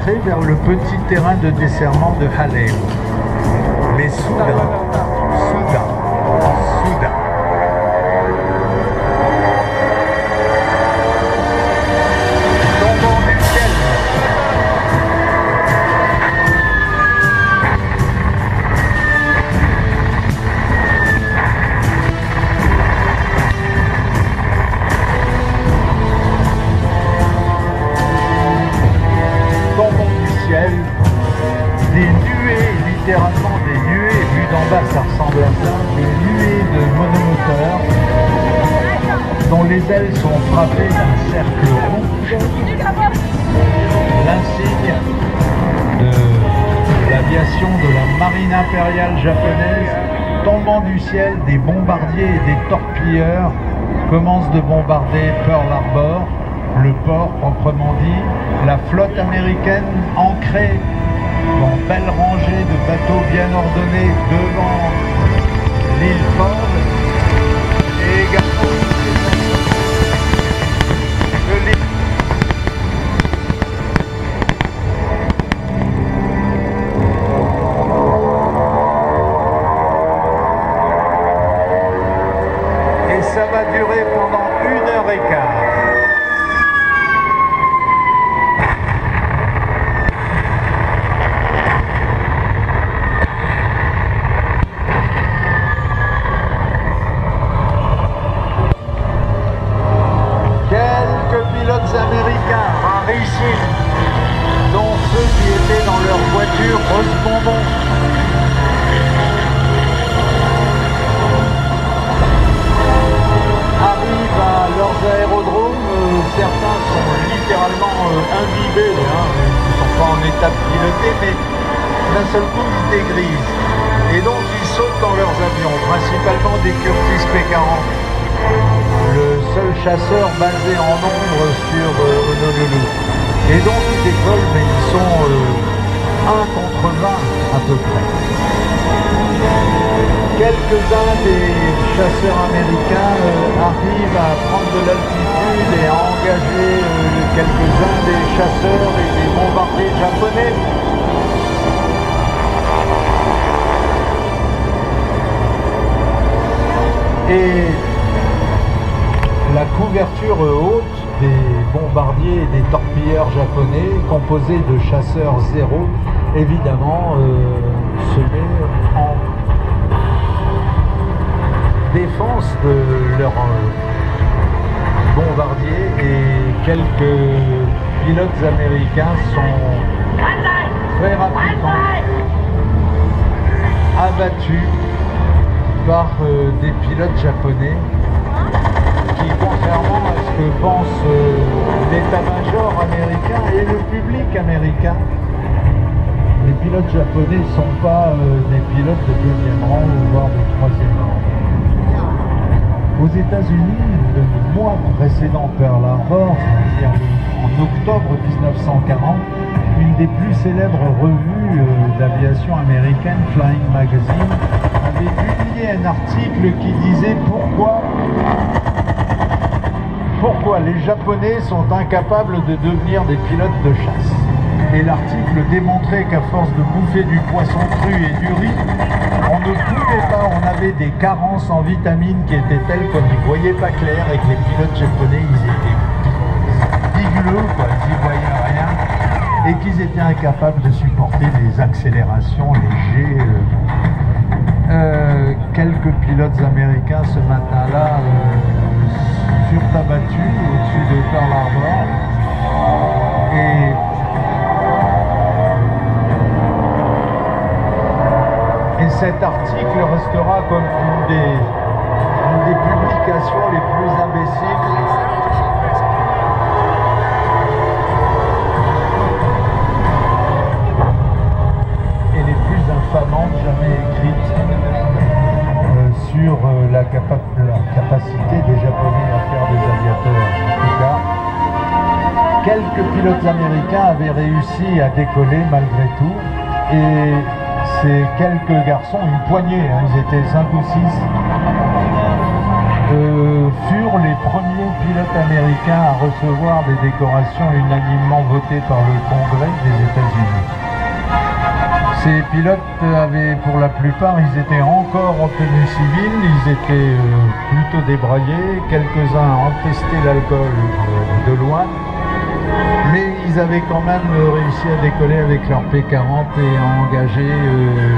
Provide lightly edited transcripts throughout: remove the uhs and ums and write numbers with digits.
consacré vers le petit terrain de desserrement de Haleo. Mais soudain, tombant du ciel, des nuées, littéralement des nuées, vu d'en bas ça ressemble à ça, des nuées de monomoteurs dont les ailes sont frappées d'un cercle rouge, l'insigne de l'aviation de la marine impériale japonaise. Tombant du ciel, des bombardiers et des torpilleurs commencent de bombarder Pearl Harbor, le port proprement dit. La flotte américaine ancrée en belle rangée de bateaux bien ordonnés devant l'île Ford et également de l'île. Et ça va durer pendant 1h15. Américains rarissimes, dont ceux qui étaient dans leur voiture Rose-Bonbon. Arrivent à leurs aérodromes, certains sont littéralement imbibés, ils ne sont pas en état de piloter, mais d'un seul coup ils dégrisent. Et donc ils sautent dans leurs avions, principalement des Curtiss P-40. Le seul chasseur basé en nombre sur Honolulu. Et donc ils décollent, mais ils sont 1 contre 20 à peu près. Quelques-uns des chasseurs américains arrivent à prendre de l'altitude et à engager quelques-uns des chasseurs et des bombardiers japonais. Et la couverture haute des bombardiers et des torpilleurs japonais, composée de chasseurs zéro, évidemment se met en défense de leurs bombardiers et quelques pilotes américains sont très rapidement abattus par des pilotes japonais qui, contrairement à ce que pense l'état-major américain et le public américain, les pilotes japonais ne sont pas des pilotes de 2e rang ou voire de 3e rang. Aux États-Unis, le mois précédent Pearl Harbor, c'est-à-dire en octobre 1940, une des plus célèbres revues d'aviation américaine, Flying Magazine, avait publié un article qui disait pourquoi les Japonais sont incapables de devenir des pilotes de chasse. Et l'article démontrait qu'à force de bouffer du poisson cru et du riz, on ne pouvait pas, on avait des carences en vitamines qui étaient telles qu'on n'y voyait pas clair et que les pilotes japonais, ils étaient bigleux, quoi, ils n'y voyaient rien, et qu'ils étaient incapables de supporter les accélérations, les jets. Quelques pilotes américains ce matin-là furent abattus au-dessus de Pearl Harbor. Et cet article restera comme une des publications les plus imbéciles et les plus infamantes jamais écrites sur la capacité des Japonais à faire des aviateurs. En tout cas, quelques pilotes américains avaient réussi à décoller malgré tout, et ces quelques garçons, une poignée, ils étaient 5 ou 6, furent les premiers pilotes américains à recevoir des décorations unanimement votées par le Congrès des États-Unis. Ces pilotes avaient, pour la plupart, ils étaient encore en tenue civile, ils étaient plutôt débraillés, quelques-uns ont testé l'alcool de loin, mais ils avaient quand même réussi à décoller avec leur P40 et à engager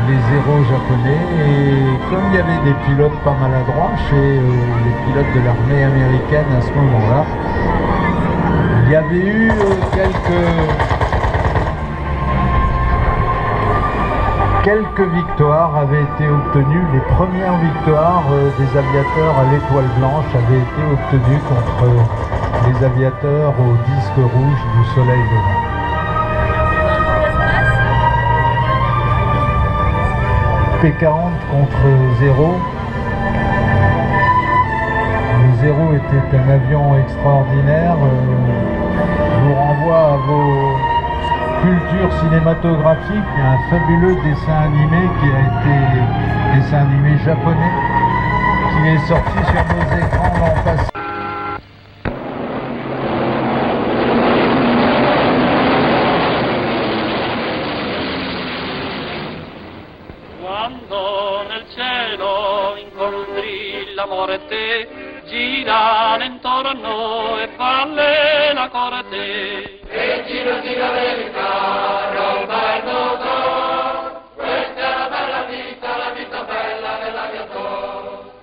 les zéros japonais. Et comme il y avait des pilotes pas maladroits chez les pilotes de l'armée américaine à ce moment-là, il y avait eu quelques victoires avaient été obtenues. Les premières victoires des aviateurs à l'étoile blanche avaient été obtenues contre les aviateurs au disque rouge du soleil levant. P40 contre 0. Le 0 était un avion extraordinaire. Je vous renvoie à vos culture cinématographique, un fabuleux dessin animé qui a été dessin animé japonais qui est sorti sur nos écrans l'an passé. Quando nel cielo incontri la morte, gira intorno e falle la corte. E gira, gira verità, rompa il motor, questa è la bella vita bella dell'aviatore.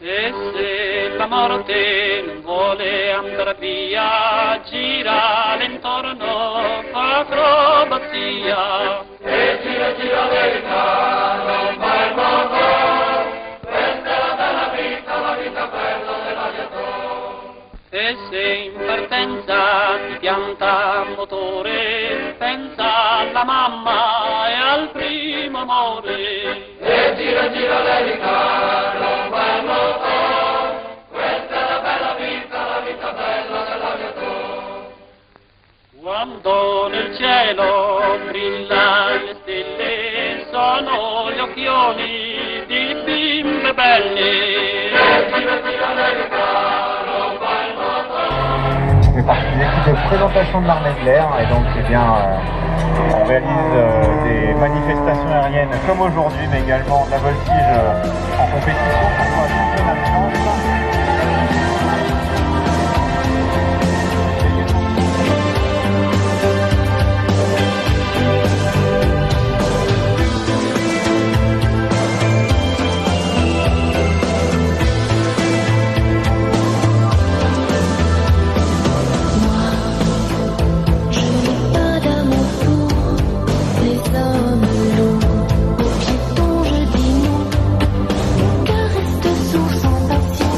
E se la morte non vuole andare via, gira intorno, fa acrobazia. E gira, gira verità, rompa il motor, questa è la bella vita bella dell'aviatore. E se in partenza ti pianta motore, pensa alla mamma e al primo amore. E gira, gira l'elica, rompa il motore, questa è la bella vita bella dell'aviatore. Quando nel cielo brillano le stelle, sono gli occhioni di bimbe belle. E gira, gira l'elica, rompa il motore. Je fais partie des équipes de présentation de l'armée de l'air et donc eh bien, on réalise des manifestations aériennes comme aujourd'hui, mais également de la voltige en compétition pour le championnat de France. Aux piétons je dis non, mon cœur reste sourd sans passion.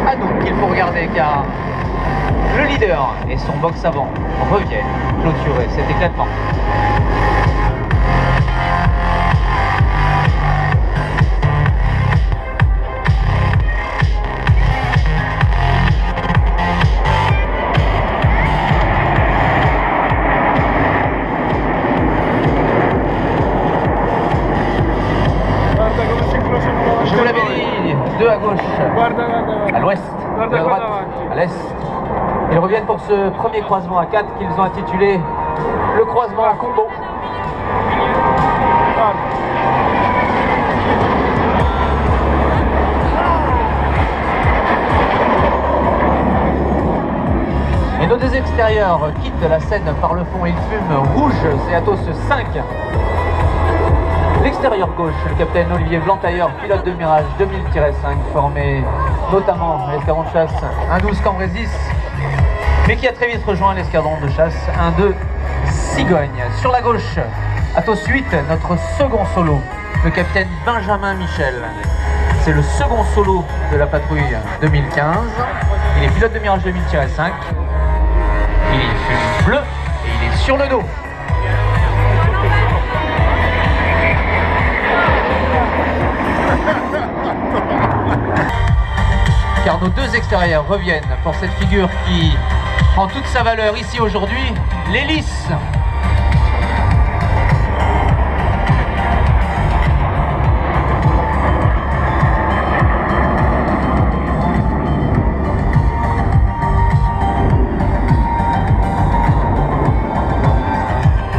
à nous qu'il faut regarder car le leader et son box avant reviennent clôturer cet éclatement. Je vous l'avais dit, deux à gauche, à l'ouest, deux à droite, à l'est. Ils reviennent pour ce premier croisement à 4 qu'ils ont intitulé le croisement à combo. Et nos deux extérieurs quittent la scène par le fond, ils fument rouge, c'est Atos 5. L'extérieur gauche, le capitaine Olivier Blantailleur, pilote de Mirage 2000-5, formé notamment à l'escadron de chasse 1-12 Cambrésis, mais qui a très vite rejoint l'escadron de chasse 1-2 Cigogne. Sur la gauche, Atos 8, notre second solo, le capitaine Benjamin Michel. C'est le second solo de la patrouille 2015. Il est pilote de Mirage 2000-5. Il est bleu et il est sur le dos. Car nos deux extérieurs reviennent pour cette figure qui prend toute sa valeur ici aujourd'hui, l'hélice.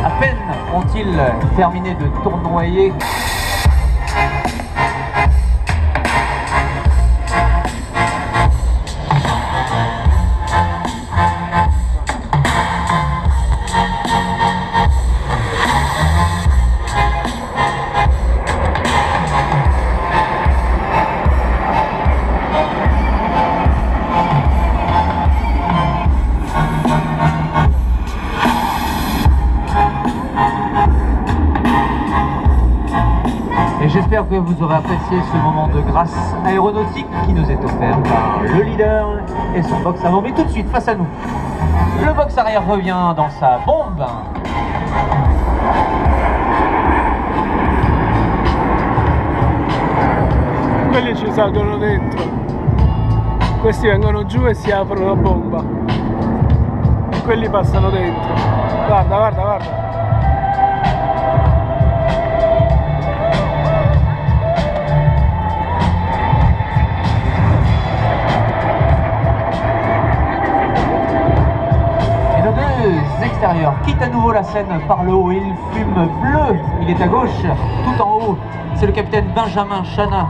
À peine ont-ils terminé de tournoyer J'espère que vous aurez apprécié ce moment de grâce aéronautique qui nous est offert par le leader et son box avant. Mais tout de suite, face à nous, le box arrière revient dans sa bombe. Quelli ci salgono dentro, questi vengono giù e si aprono la bomba e quelli passano dentro. Guarda, guarda, guarda. Extérieur quitte à nouveau la scène par le haut, il fume bleu, il est à gauche, tout en haut, c'est le capitaine Benjamin Chana